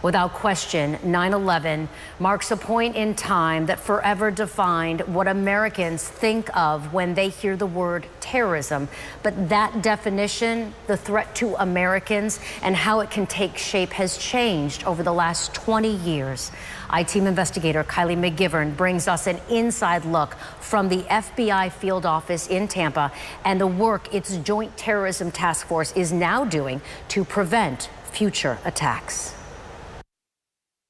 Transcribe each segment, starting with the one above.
Without question, 9/11 marks a point in time that forever defined what Americans think of when they hear the word terrorism. But that definition, the threat to Americans and how it can take shape, has changed over the last 20 years. I-Team investigator Kylie McGivern brings us an inside look from the FBI field office in Tampa and the work its Joint Terrorism Task Force is now doing to prevent future attacks.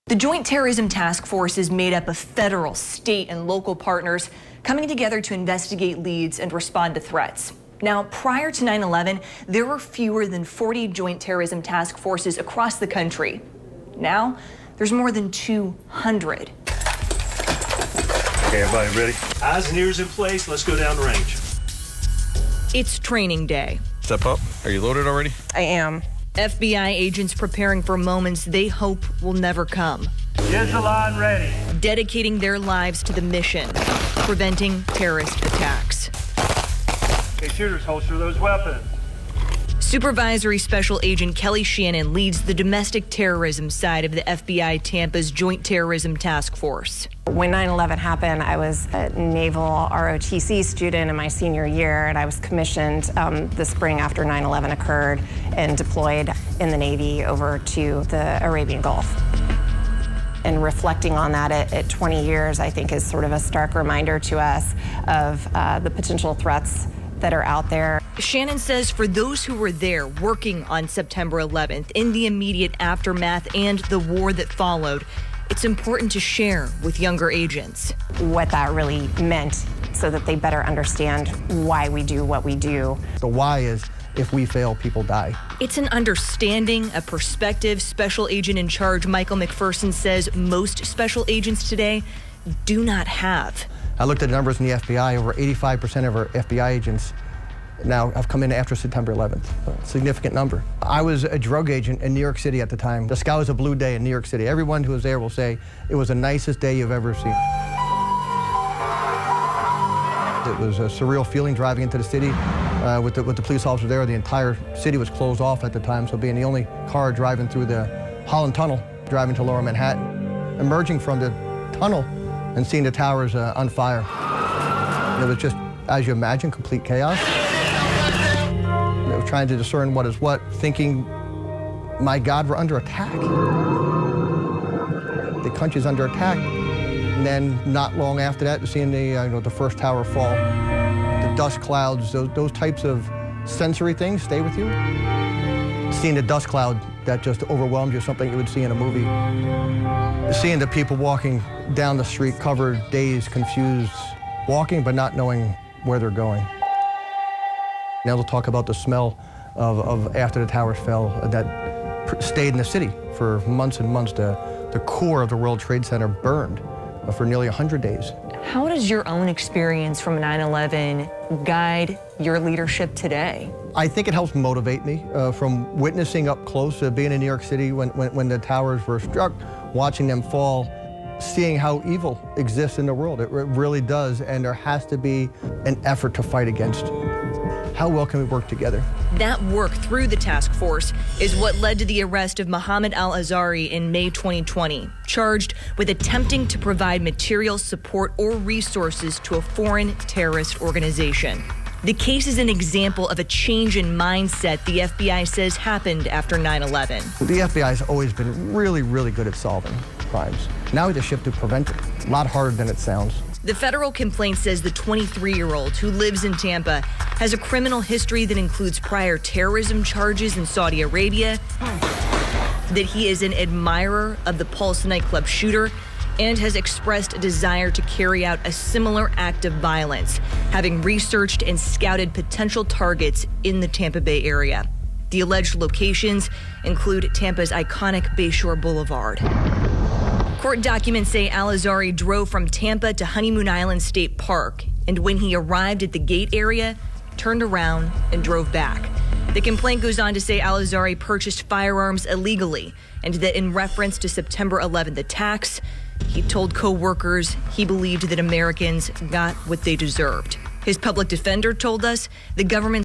The Joint Terrorism Task Force is made up of federal, state, and local partners coming together to investigate leads and respond to threats. Now, prior to 9/11, there were fewer than 40 Joint Terrorism Task Forces across the country. Now, there's more than 200. Okay, everybody ready? Eyes and ears in place. Let's go down the range. It's training day. Step up. Are you loaded already? I am. FBI agents preparing for moments they hope will never come. Is the line ready? Dedicating their lives to the mission, preventing terrorist attacks. Okay, shooters, holster those weapons. Supervisory Special Agent Kelly Shannon leads the domestic terrorism side of the FBI Tampa's Joint Terrorism Task Force. When 9/11 happened, I was a Naval ROTC student in my senior year, and I was commissioned the spring after 9/11 occurred and deployed in the Navy over to the Arabian Gulf. And reflecting on that at 20 years, I think is sort of a stark reminder to us of the potential threats that are out there. Shannon says for those who were there working on September 11th, in the immediate aftermath and the war that followed, it's important to share with younger agents What that really meant so that they better understand why we do what we do. The why is if we fail, people die. It's an understanding, a perspective Special Agent in Charge Michael McPherson says most special agents today do not have. I looked at the numbers in the FBI. Over 85% of our FBI agents now have come in after September 11th. A significant number. I was a drug agent in New York City at the time. The sky was a blue day in New York City. Everyone who was there will say it was the nicest day you've ever seen. It was a surreal feeling driving into the city with the police officer there. The entire city was closed off at the time, so being the only car driving through the Holland Tunnel, driving to Lower Manhattan, emerging from the tunnel and seeing the towers on fire. It was just, as you imagine, complete chaos. I was trying to discern what is what, thinking, my God, we're under attack. The country's under attack. And then not long after that, seeing the first tower fall, the dust clouds, those types of sensory things stay with you. Seeing the dust cloud that just overwhelmed you, something you would see in a movie. Seeing the people walking down the street covered, dazed, confused, walking but not knowing where they're going. Now they'll talk about the smell of after the towers fell that stayed in the city for months and months. The core of the World Trade Center burned for nearly 100 days. How does your own experience from 9/11 guide your leadership today? I think it helps motivate me from witnessing up close, being in New York City when the towers were struck, watching them fall, seeing how evil exists in the world. It really does, and there has to be an effort to fight against it. How well can we work together? That work through the task force is what led to the arrest of Mohammed al-Azhari in May 2020, charged with attempting to provide material support or resources to a foreign terrorist organization. The case is an example of a change in mindset the FBI says happened after 9/11. The FBI has always been really, really good at solving crimes. Now we just shift to prevent it. A lot harder than it sounds. The federal complaint says the 23-year-old who lives in Tampa has a criminal history that includes prior terrorism charges in Saudi Arabia, that he is an admirer of the Pulse nightclub shooter, and has expressed a desire to carry out a similar act of violence, having researched and scouted potential targets in the Tampa Bay area. The alleged locations include Tampa's iconic Bayshore Boulevard. Court documents say al-Azhari drove from Tampa to Honeymoon Island State Park, and when he arrived at the gate area, turned around and drove back. The complaint goes on to say al-Azhari purchased firearms illegally, and that in reference to September 11th attacks, he told co-workers he believed that Americans got what they deserved. His public defender told us the government